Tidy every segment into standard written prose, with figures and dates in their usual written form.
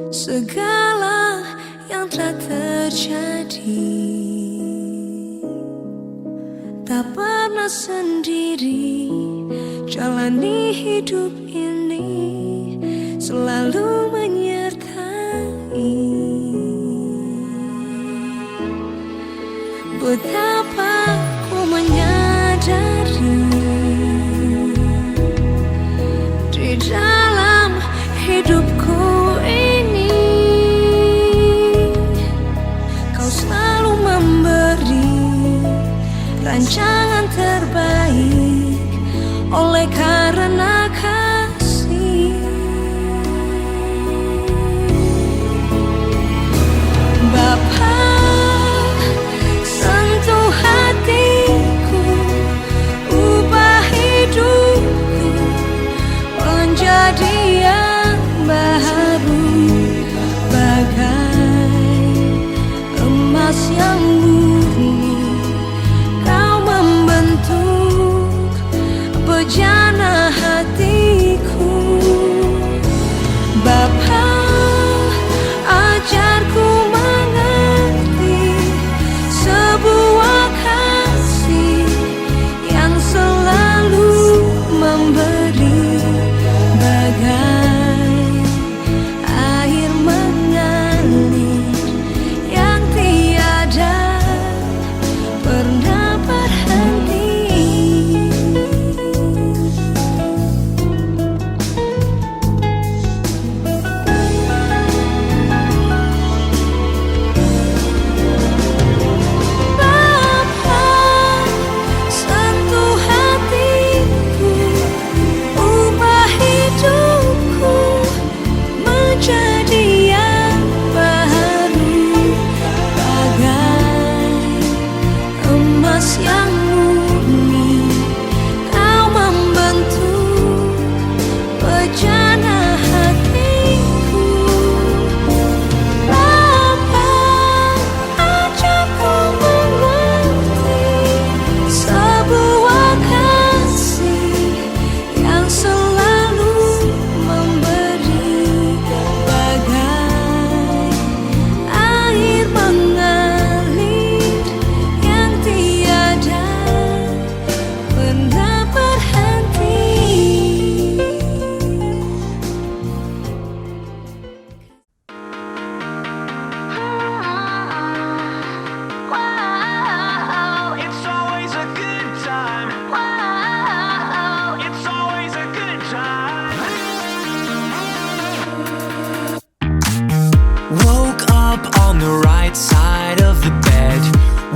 segala yang telah terjadi. Tak pernah sendiri jalani hidup ini, selalu menyertai. Betapa ku menyadari di dalam hidupku ini, kau selalu memberi rancangan terbaik oleh karena kasih. Bapa, sentuh hatiku, ubah hidupku menjadi yang baru, bagai emas yang murni. Kau membentuk bejana hatiku. Bapa, ajarku mengerti sebuah kasih yang selalu memberi, bagai air mengalir yang tiada pernah berhenti. Bapa, sentuh hatiku, ubah hidupku menjadi yang baru, bagai emas yang murni. Kau membentuk bejana hatiku. Bapa, ajarku mengerti sebuah kasih yang selalu memberi, bagai air mengalir yang tiada pernah berhenti. Wow, it's always a good time. Wow, it's always a good time. Woke up on the right side of the bed.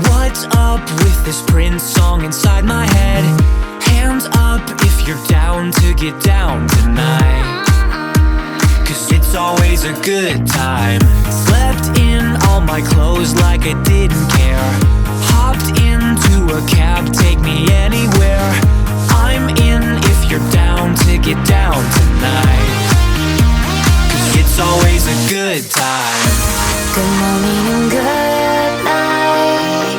What's up with this Prince song inside my head? Hands up if you're down to get down tonight, 'cause it's always a good time. Slept in all my clothes like I didn't care. Hopped into a cab, take me anywhere. I'm in if you're down to get down tonight, 'cause it's always a good time. Good morning and good night.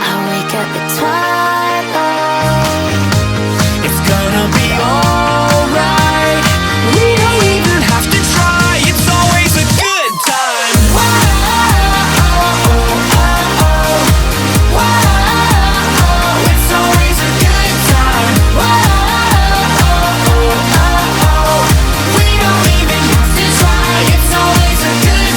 I wake up at twilight. It's gonna be alright. We don't even have to try. It's always a good time. It's always a good time. We don't even have to try. It's always a good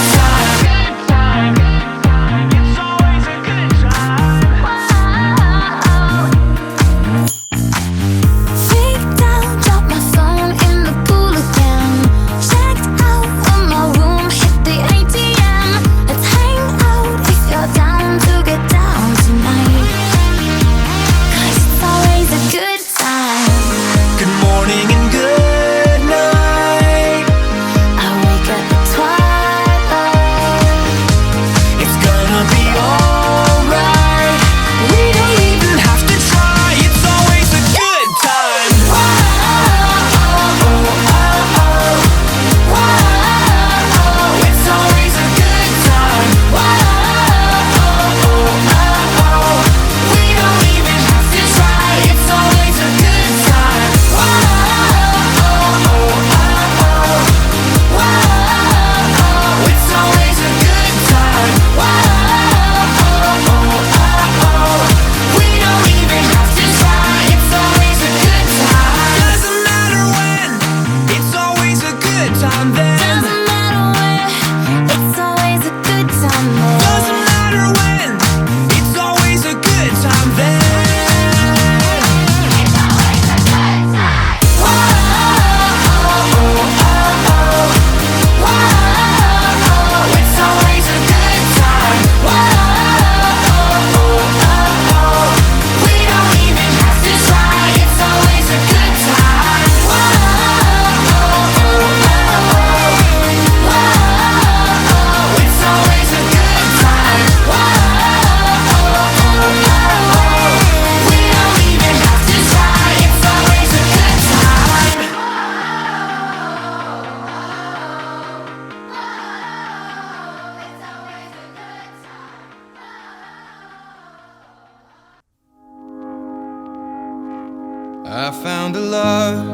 I found a love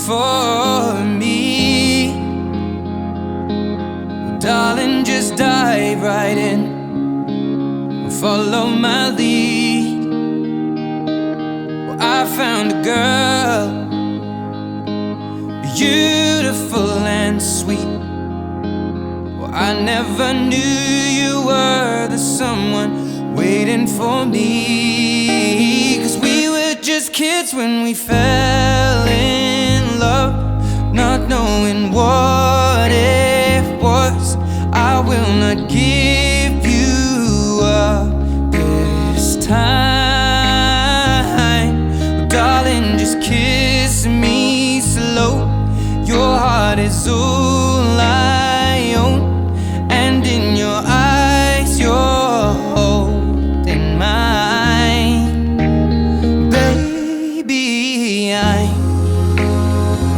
for me. Well, darling, just dive right in and follow my lead. Well, I found a girl, beautiful and sweet. Well, I never knew you were the someone waiting for me. 'Cause we were just kids when we fell in love, not knowing what it was. I will not give you up this time. Well, darling, just kiss me slow. Your heart is all I own, and in your eyes you're holding mine. Baby, I'm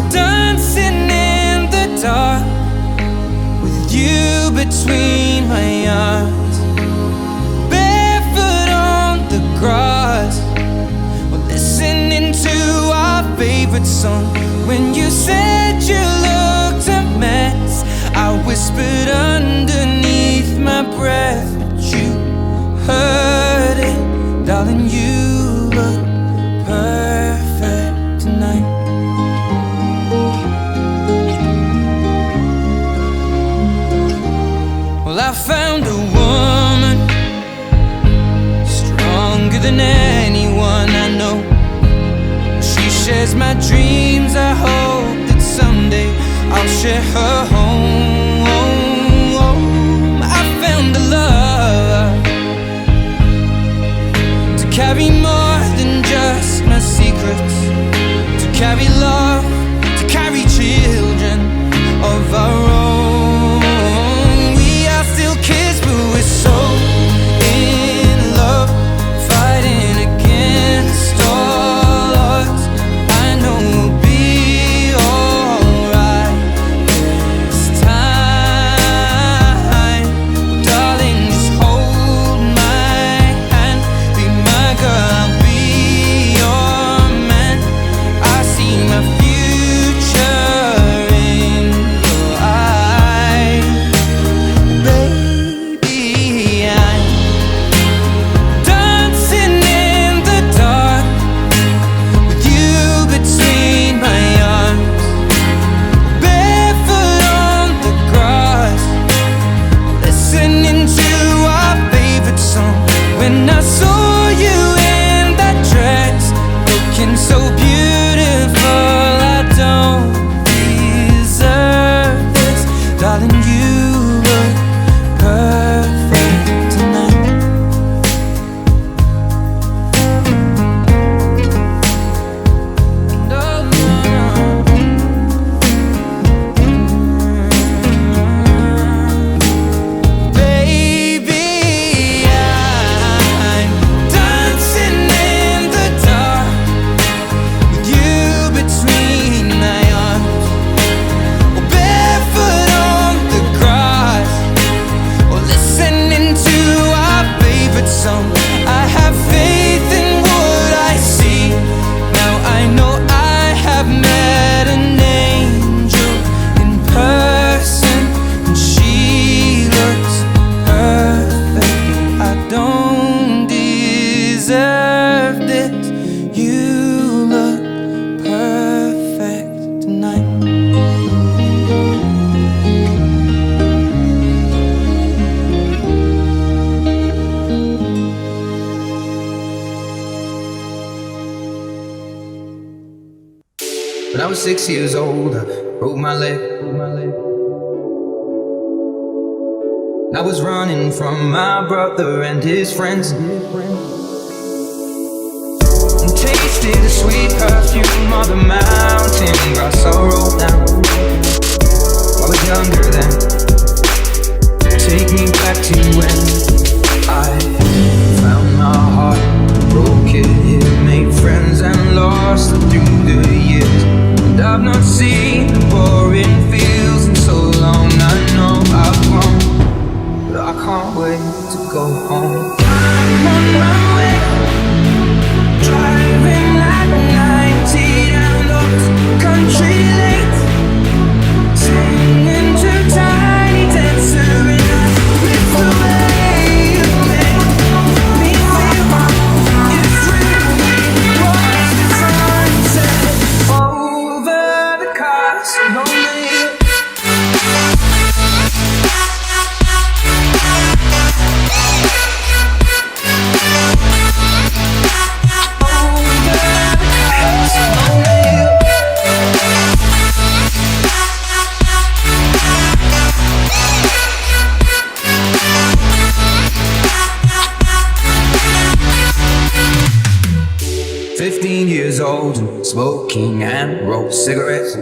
dancing in the dark with you between my arms, barefoot on the grass. We're listening to our favorite song. When you said you looked a mess, I whispered underneath my breath, but you heard it. Darling, you look perfect tonight. Well, I found a woman stronger than anyone I know. She shares my dreams. I hope that someday I'll share her home. I found a love to carry more than just my secrets, to carry love, to carry children of our own. We are still kids, but we're so in love, fighting against all odds. I know we'll be alright this time. Darling, just hold my hand, be my girl, I'll be your man. I see my future in your eyes. Baby, I'm dancing in the dark with you between my arms, barefoot on the grass, listening to our favorite song. When I saw you in that dress, looking so beautiful, I don't deserve this. Darling, you look perfect tonight. No, no, baby, I'm dancing in the dark with you between my arms, or barefoot on the grass, or listening to our favorite song. I have faith in what I see. Now I know I have met an angel in person, and she looks perfect. I don't deserve this. You look perfect tonight. When I was 6 years old, I broke my leg. I was running from my brother and his friends, and tasted the sweet perfume of the mountain grass I rolled down. I was younger then. Take me back to when I found my heart, broke it here, made friends and lost them through the years. And I've not seen the boring fields in so long. I know I've grown, but I can't wait to go home. I'm on my way, driving 15 years old and smoking and rolled cigarettes.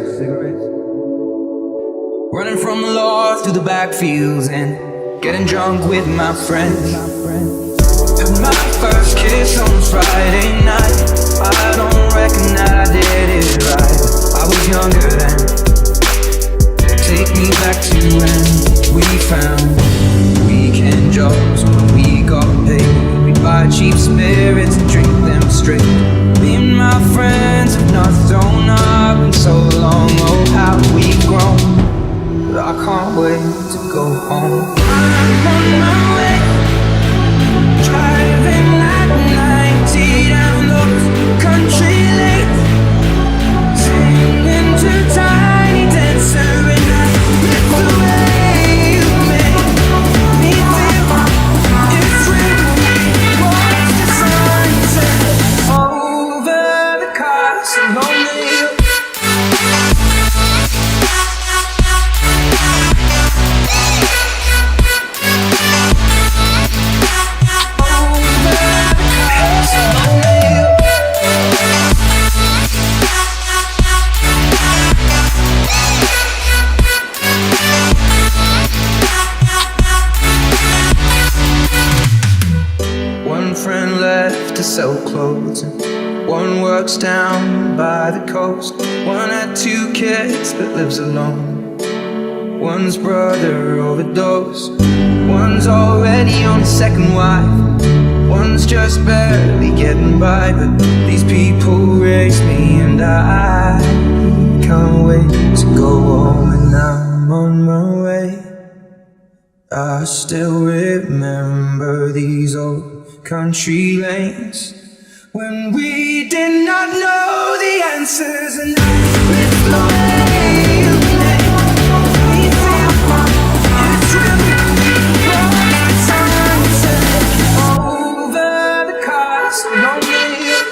Running from the law through the backfields and getting drunk with my friends. Had my first kiss on Friday night. I don't reckon that I did it right. I was younger then. Take me back to when we found weekend jobs. When we got paid, we'd buy cheap spirits and drink them straight. Me and my friends have not thrown up in so long. Oh, how we've grown. But I can't wait to go home. I'm on my way, driving at 90 down those country lanes, singing to Tiny Dancer, and I live the way you make me feel. It's really watch the sunset over the castle on the hill. One friend left to sell clothes, and one works down by the coast. One had 2 kids but lives alone. One's brother overdosed. One's already on his second wife. One's just barely getting by. But these people raised me, and I can't wait to go home. And I'm on my way. I still remember these old country lanes when we did not know the answers, and I lived the way you make me feel. It's really bright sunset over the castle on the hill.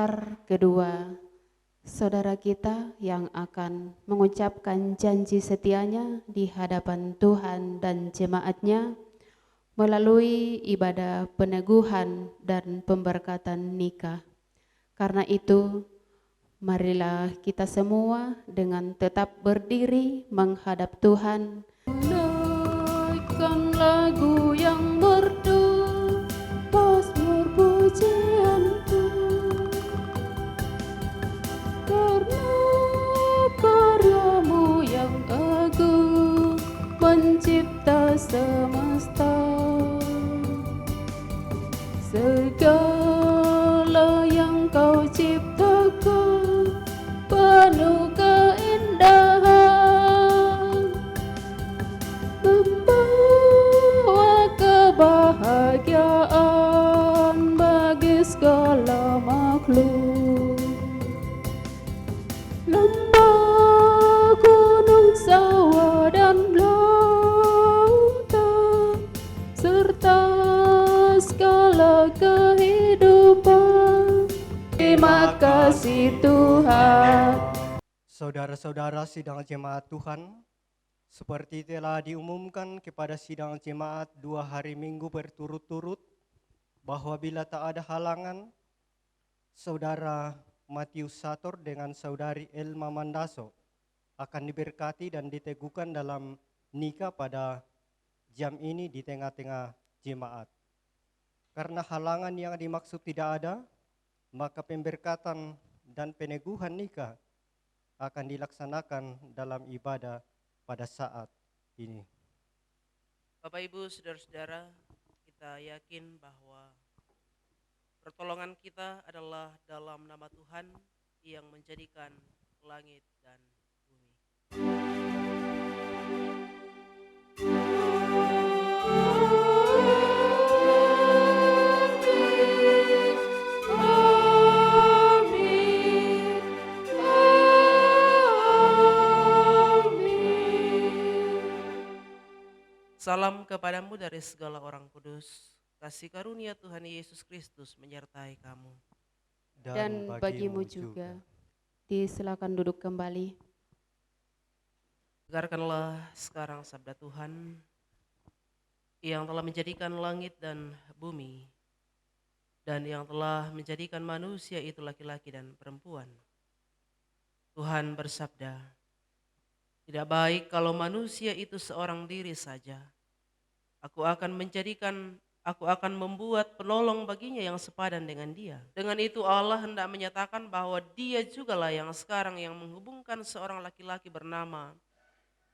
besar kedua, saudara kita yang akan mengucapkan janji setianya di hadapan Tuhan dan jemaatnya melalui ibadah peneguhan dan pemberkatan nikah. Karena itu, marilah kita semua dengan tetap berdiri menghadap Tuhan. Naikkan lagu yang merdu, Mazmur pujianku, karena karyamu yang agung mencipta semesta. Segala yang kau ciptakan penuh keindahan, membawa kebahagiaan bagi segala makhluk. Lembah, gunung, sawah, dan lautan, serta segala kehidupan. Terima kasih Tuhan. Saudara-saudara sidang jemaat Tuhan, seperti telah diumumkan kepada sidang jemaat 2 hari minggu berturut-turut, bahwa bila tak ada halangan, Saudara Matius Sator dengan Saudari Elma Mandaso akan diberkati dan diteguhkan dalam nikah pada jam ini di tengah-tengah jemaat. Karena halangan yang dimaksud tidak ada, maka pemberkatan dan peneguhan nikah akan dilaksanakan dalam ibadah pada saat ini. Bapak Ibu, saudara-saudara, kita yakin bahwa pertolongan kita adalah dalam nama Tuhan yang menjadikan langit dan bumi. Salam kepadamu dari segala orang kudus. Kasih karunia Tuhan Yesus Kristus menyertai kamu. Dan bagimu juga. Disilakan duduk kembali. Dengarkanlah sekarang sabda Tuhan yang telah menjadikan langit dan bumi, dan yang telah menjadikan manusia itu laki-laki dan perempuan. Tuhan bersabda, tidak baik kalau manusia itu seorang diri saja. Aku akan membuat penolong baginya yang sepadan dengan dia. Dengan itu Allah hendak menyatakan bahwa dia jugalah yang sekarang yang menghubungkan seorang laki-laki bernama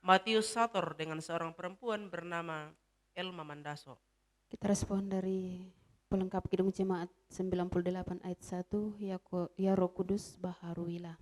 Matius Sator dengan seorang perempuan bernama Elma Mandaso. Kita respon dari pelengkap Kidung Jemaat 98 ayat 1, Ya Roh Kudus baharuilah.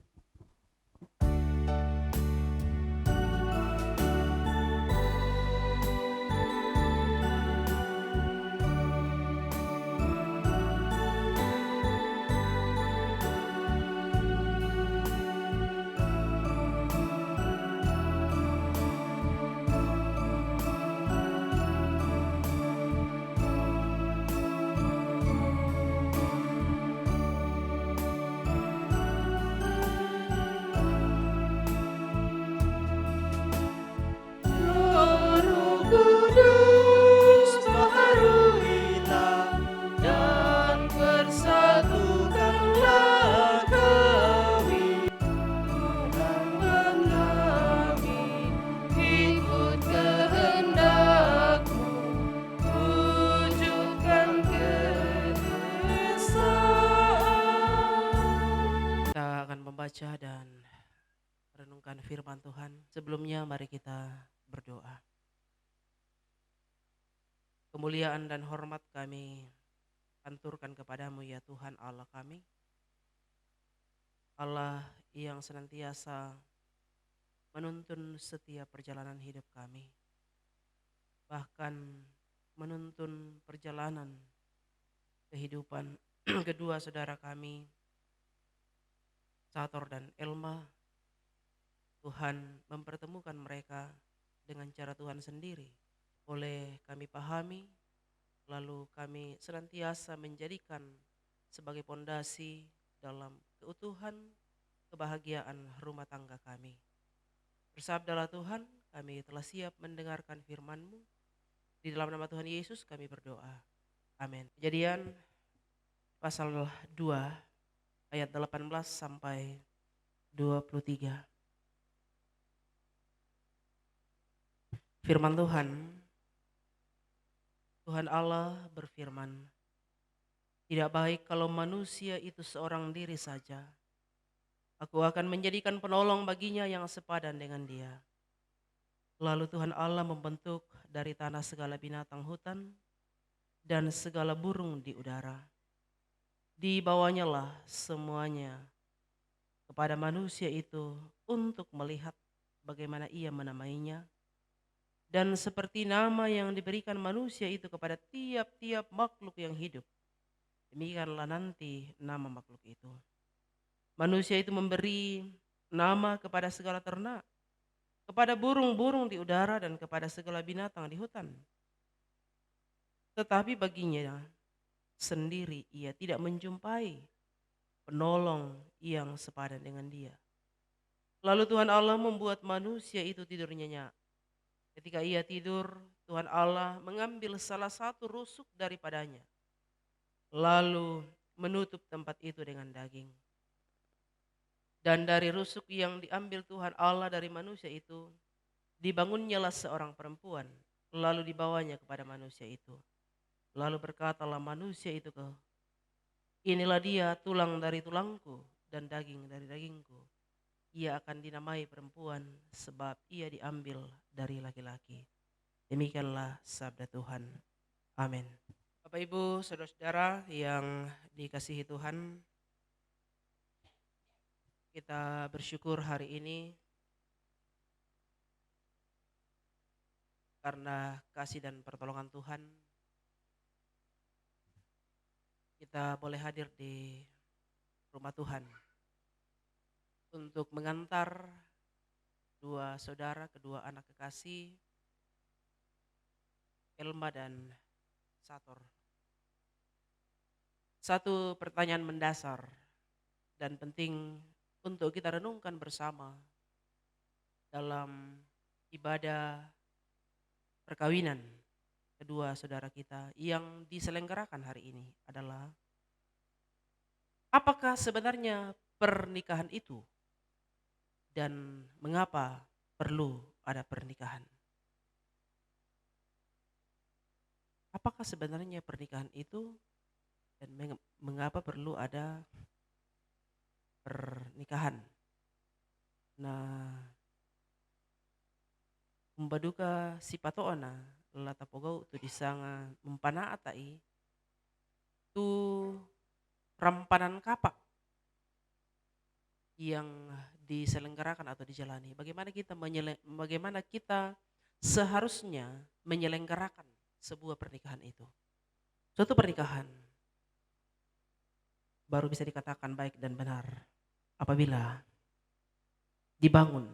Membaca dan merenungkan firman Tuhan. Sebelumnya mari kita berdoa. Kemuliaan dan hormat kami anturkan kepadamu ya Tuhan Allah kami. Allah yang senantiasa menuntun setiap perjalanan hidup kami. Bahkan menuntun perjalanan kehidupan kedua saudara kami, Sator dan Elma. Tuhan mempertemukan mereka dengan cara Tuhan sendiri. Boleh kami pahami, lalu kami senantiasa menjadikan sebagai pondasi dalam keutuhan kebahagiaan rumah tangga kami. Bersabdalah Tuhan, kami telah siap mendengarkan firman-Mu. Di dalam nama Tuhan Yesus kami berdoa. Amin. Kejadian pasal 2 ayat 18 sampai 23. Firman Tuhan, Tuhan Allah berfirman, tidak baik kalau manusia itu seorang diri saja. Aku akan menjadikan penolong baginya yang sepadan dengan dia. Lalu Tuhan Allah membentuk dari tanah segala binatang hutan dan segala burung di udara. Dibawanya lah semuanya kepada manusia itu untuk melihat bagaimana ia menamainya. Dan seperti nama yang diberikan manusia itu kepada tiap-tiap makhluk yang hidup, demikianlah nanti nama makhluk itu. Manusia itu memberi nama kepada segala ternak, kepada burung-burung di udara dan kepada segala binatang di hutan. Tetapi baginya sendiri ia tidak menjumpai penolong yang sepadan dengan dia. Lalu Tuhan Allah membuat manusia itu tidur nyenyak. Ketika ia tidur, Tuhan Allah mengambil salah satu rusuk daripadanya, lalu menutup tempat itu dengan daging. Dan dari rusuk yang diambil Tuhan Allah dari manusia itu, dibangunnyalah seorang perempuan, lalu dibawanya kepada manusia itu. Lalu berkatalah manusia itu inilah dia tulang dari tulangku dan daging dari dagingku. Ia akan dinamai perempuan sebab ia diambil dari laki-laki. Demikianlah sabda Tuhan. Amin. Bapak Ibu, saudara-saudara yang dikasihi Tuhan, kita bersyukur hari ini karena kasih dan pertolongan Tuhan. Kita boleh hadir di rumah Tuhan untuk mengantar dua saudara, kedua anak kekasih, Elma dan Sator. Satu pertanyaan mendasar dan penting untuk kita renungkan bersama dalam ibadah perkawinan kedua saudara kita yang diselenggarakan hari ini adalah, apakah sebenarnya pernikahan itu dan mengapa perlu ada pernikahan? Apakah sebenarnya pernikahan itu dan mengapa perlu ada pernikahan? Nah, umbaduka sipatoona latapogau tu disanga mempanaatai tu rampanan kapak yang diselenggarakan atau dijalani. Bagaimana kita seharusnya menyelenggarakan sebuah pernikahan itu. Suatu pernikahan baru bisa dikatakan baik dan benar apabila dibangun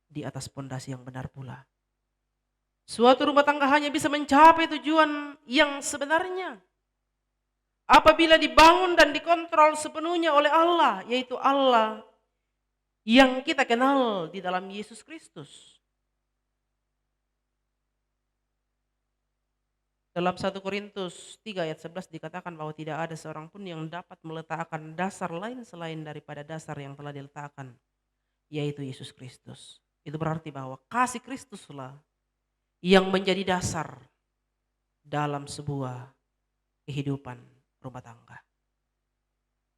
di atas pondasi yang benar pula. Suatu rumah tangga hanya bisa mencapai tujuan yang sebenarnya apabila dibangun dan dikontrol sepenuhnya oleh Allah, yaitu Allah yang kita kenal di dalam Yesus Kristus. Dalam 1 Korintus 3 ayat 11 dikatakan bahwa tidak ada seorang pun yang dapat meletakkan dasar lain selain daripada dasar yang telah diletakkan, yaitu Yesus Kristus. Itu berarti bahwa kasih Kristuslah yang menjadi dasar dalam sebuah kehidupan rumah tangga.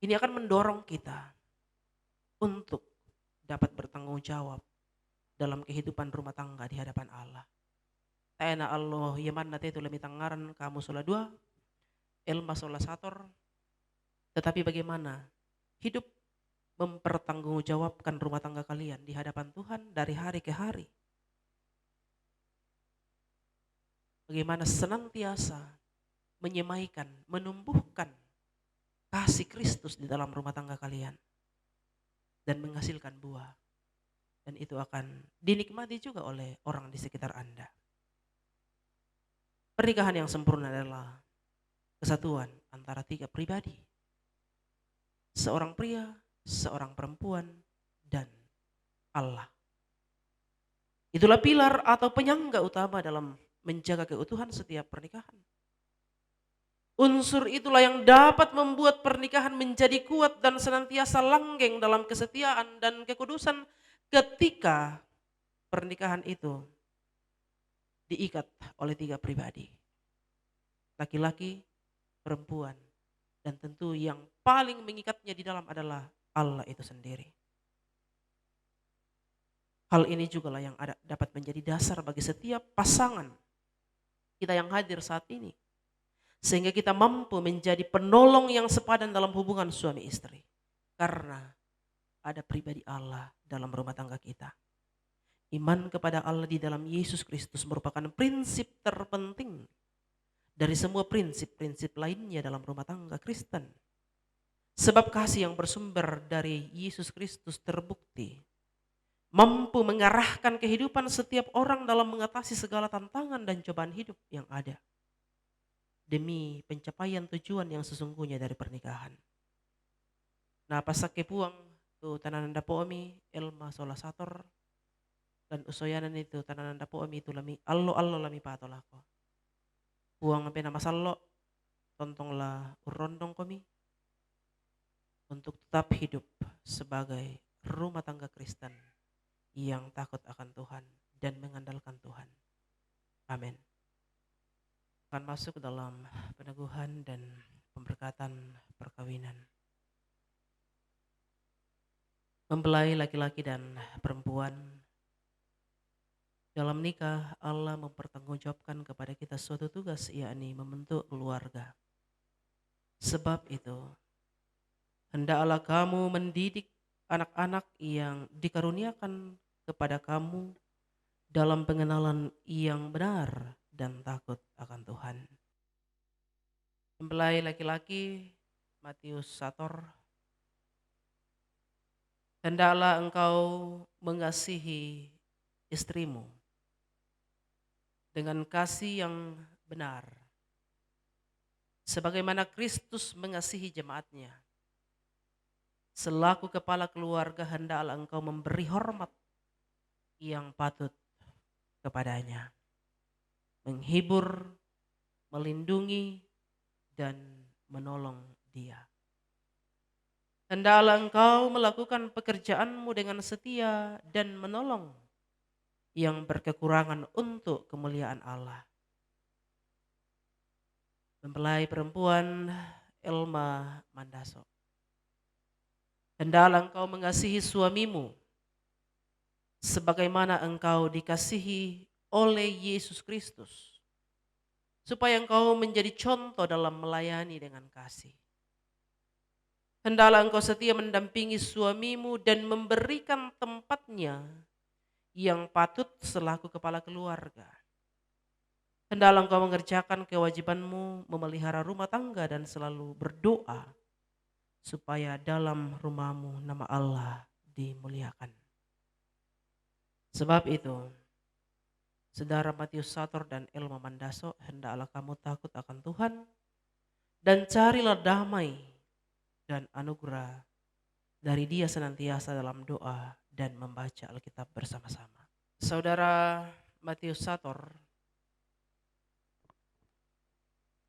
Ini akan mendorong kita untuk dapat bertanggung jawab dalam kehidupan rumah tangga di hadapan Allah. Taena Allah yaman nate itu lemitangaran kamu sola dua, Elma sola sator. Tetapi bagaimana hidup mempertanggungjawabkan rumah tangga kalian di hadapan Tuhan dari hari ke hari? Bagaimana senantiasa menyemaikan, menumbuhkan kasih Kristus di dalam rumah tangga kalian dan menghasilkan buah. Dan itu akan dinikmati juga oleh orang di sekitar Anda. Pernikahan yang sempurna adalah kesatuan antara tiga pribadi. seorang pria, seorang perempuan, dan Allah. Itulah pilar atau penyangga utama dalam menjaga keutuhan setiap pernikahan. Unsur itulah yang dapat membuat pernikahan menjadi kuat dan senantiasa langgeng dalam kesetiaan dan kekudusan ketika pernikahan itu diikat oleh 3 pribadi. Laki-laki, perempuan, dan tentu yang paling mengikatnya di dalam adalah Allah itu sendiri. Hal ini juga lah yang dapat menjadi dasar bagi setiap pasangan kita yang hadir saat ini. Sehingga kita mampu menjadi penolong yang sepadan dalam hubungan suami istri. Karena ada pribadi Allah dalam rumah tangga kita. Iman kepada Allah di dalam Yesus Kristus merupakan prinsip terpenting dari semua prinsip-prinsip lainnya dalam rumah tangga Kristen. Sebab kasih yang bersumber dari Yesus Kristus terbukti mampu mengarahkan kehidupan setiap orang dalam mengatasi segala tantangan dan cobaan hidup yang ada demi pencapaian tujuan yang sesungguhnya dari pernikahan. Nah, pasake puang tu tananan dapomi elma sola sator dan usoyanan itu tananan dapomi itu lami allo lami patolako. Puang apa nama sallo tontonglah urondong kami untuk tetap hidup sebagai rumah tangga Kristen yang takut akan Tuhan dan mengandalkan Tuhan. Amin. Akan masuk dalam peneguhan dan pemberkatan perkawinan. Mempelai laki-laki dan perempuan, dalam nikah Allah mempertanggungjawabkan kepada kita suatu tugas, yakni membentuk keluarga. Sebab itu, hendaklah kamu mendidik anak-anak yang dikaruniakan kepada kamu dalam pengenalan yang benar dan takut akan Tuhan. Mempelai laki-laki Matius Sator, hendaklah engkau mengasihi istrimu dengan kasih yang benar, sebagaimana Kristus mengasihi jemaatnya. Selaku kepala keluarga hendaklah engkau memberi hormat yang patut kepadanya, menghibur, melindungi, dan menolong dia. Hendaklah engkau melakukan pekerjaanmu dengan setia dan menolong yang berkekurangan untuk kemuliaan Allah. Mempelai perempuan Elma Mandaso, hendaklah engkau mengasihi suamimu sebagaimana engkau dikasihi oleh Yesus Kristus, supaya engkau menjadi contoh dalam melayani dengan kasih. Hendaklah engkau setia mendampingi suamimu dan memberikan tempatnya yang patut selaku kepala keluarga. Hendaklah engkau mengerjakan kewajibanmu memelihara rumah tangga dan selalu berdoa supaya dalam rumahmu nama Allah dimuliakan. Sebab itu, saudara Matius Sator dan Elma Mandaso, hendaklah kamu takut akan Tuhan dan carilah damai dan anugerah dari Dia senantiasa dalam doa dan membaca Alkitab bersama-sama. Saudara Matius Sator,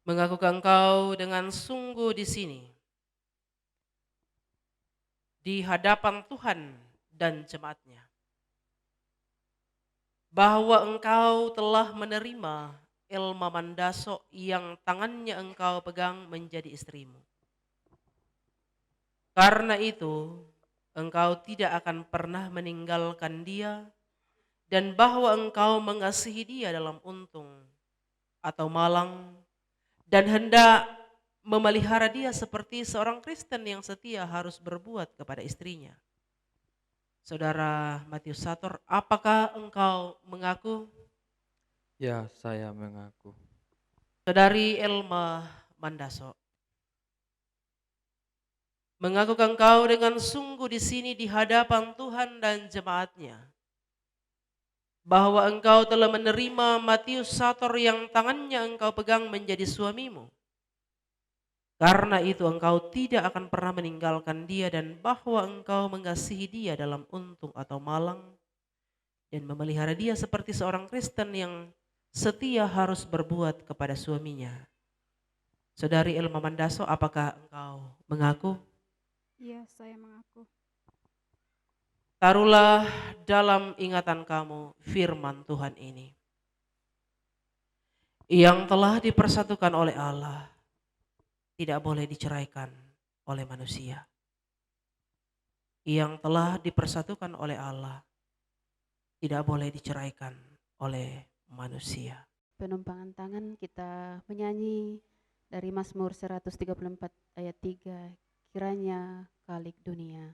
mengaku engkau dengan sungguh di sini di hadapan Tuhan dan jemaatnya, bahwa engkau telah menerima Elma Mandaso yang tangannya engkau pegang menjadi istrimu. Karena itu, engkau tidak akan pernah meninggalkan dia, dan bahwa engkau mengasihi dia dalam untung atau malang, dan hendak memelihara dia seperti seorang Kristen yang setia harus berbuat kepada istrinya. Saudara Matius Sator, apakah engkau mengaku? Ya, saya mengaku. Saudari Elma Mandaso, mengaku engkau dengan sungguh di sini di hadapan Tuhan dan jemaatnya, bahwa engkau telah menerima Matius Sator yang tangannya engkau pegang menjadi suamimu, Karena itu engkau tidak akan pernah meninggalkan dia dan bahwa engkau mengasihi dia dalam untung atau malang dan memelihara dia seperti seorang Kristen yang setia harus berbuat kepada suaminya. Saudari Elma Mandaso, apakah engkau mengaku? Iya, saya mengaku. Taruhlah dalam ingatan kamu firman Tuhan ini. Yang telah dipersatukan oleh Allah tidak boleh diceraikan oleh manusia. Yang telah dipersatukan oleh Allah tidak boleh diceraikan oleh manusia. Penumpangan tangan kita menyanyi dari Mazmur 134 ayat 3, kiranya Khalik dunia.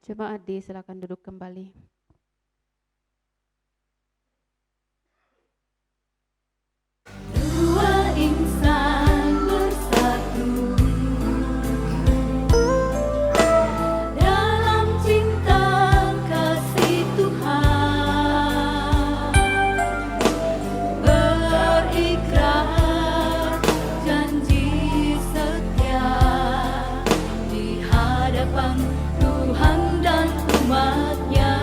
Jemaat silakan duduk kembali. Dua insan bersatu dalam cinta kasih Tuhan, berikrar janji setia di hadapan Tuhan dan umatnya.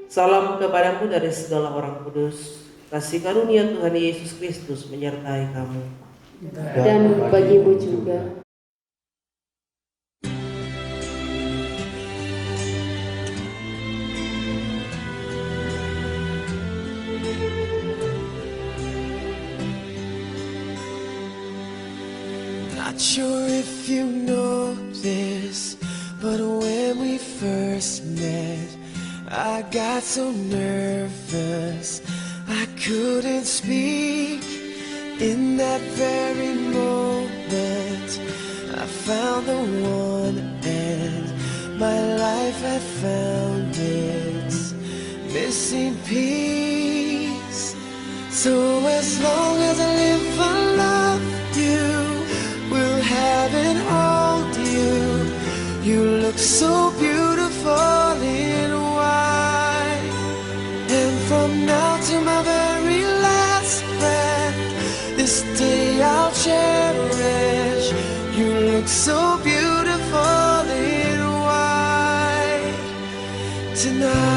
Salam kepadamu dari segala orang kudus. Kasih karunia Tuhan Yesus Kristus menyertai kamu. Dan bagimu juga. Not sure if you know this, but when we first met, I got so nervous I couldn't speak. In that very moment, I found the one, and my life had found its missing piece. So as long as I live, I love you, will have and hold you. You look so beautiful in white, and from now to my very last breath, this day I'll cherish. You look so beautiful in white tonight.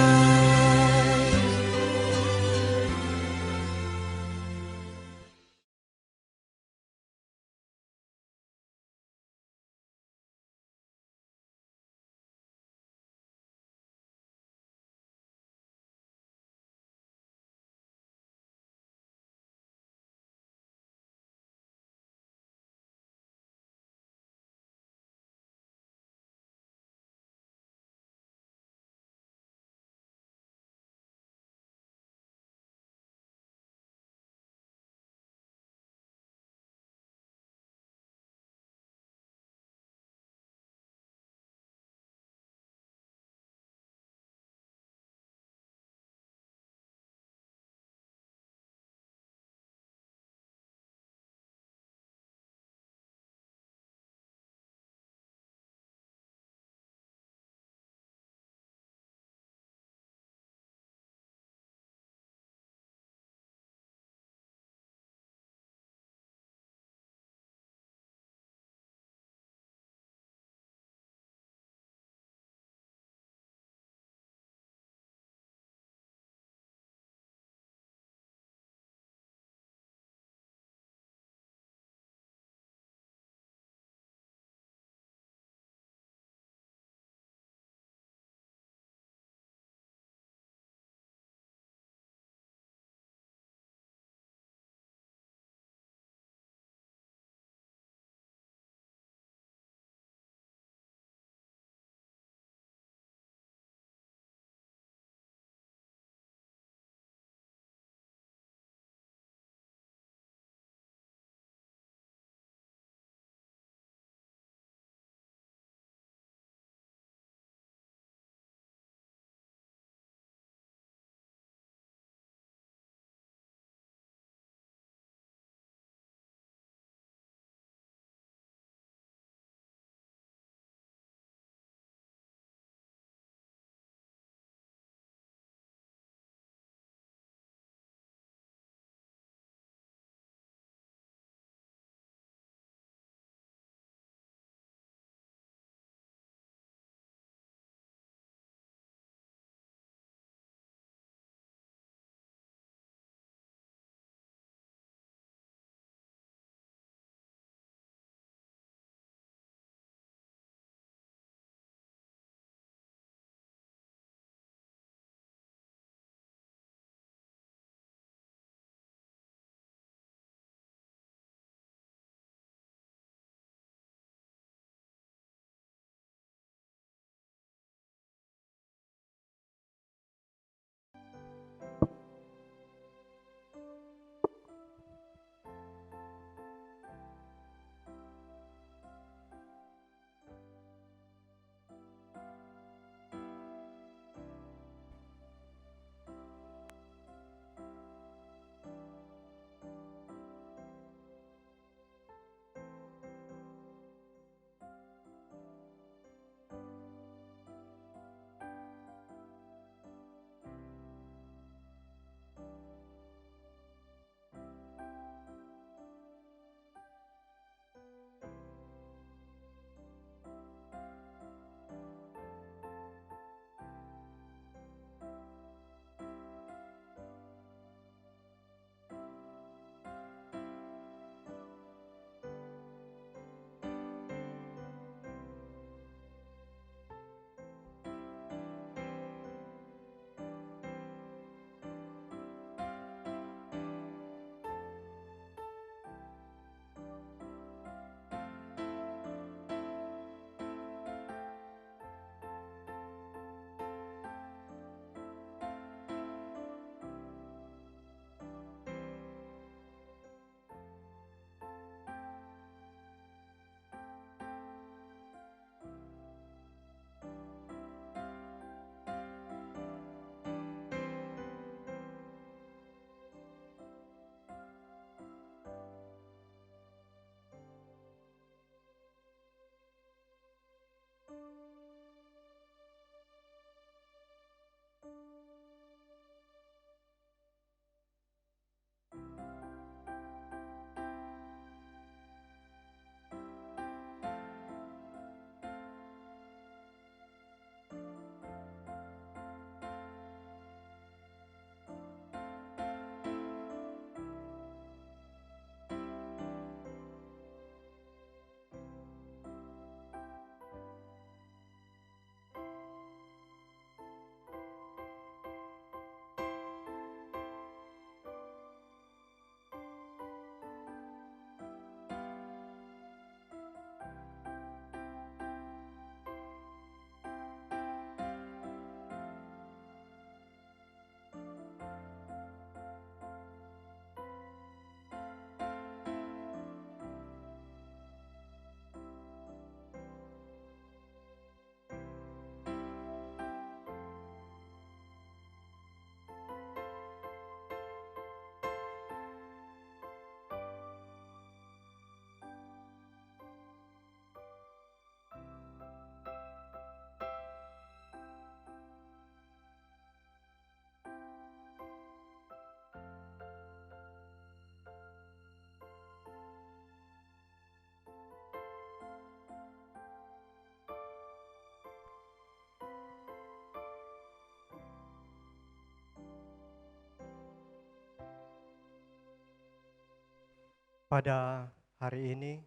Pada hari ini,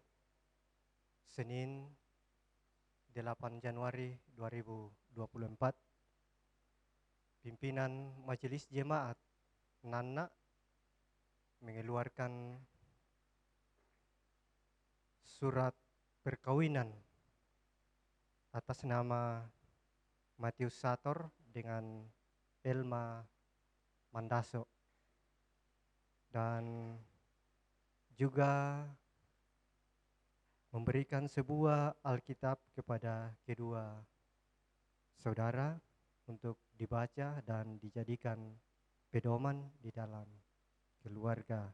Senin 8 Januari 2024, pimpinan Majelis Jemaat Nana mengeluarkan surat perkawinan atas nama Matius Sator dengan Elma Mandaso, dan juga memberikan sebuah Alkitab kepada kedua saudara untuk dibaca dan dijadikan pedoman di dalam keluarga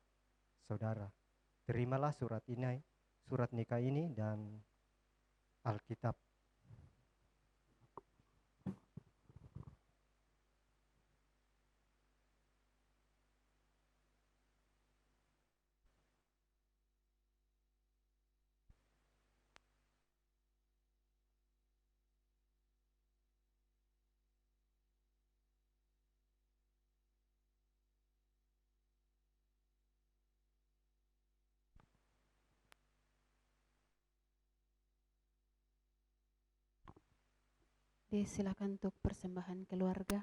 saudara. Terimalah surat nikah ini dan Alkitab. Disilakan untuk persembahan keluarga.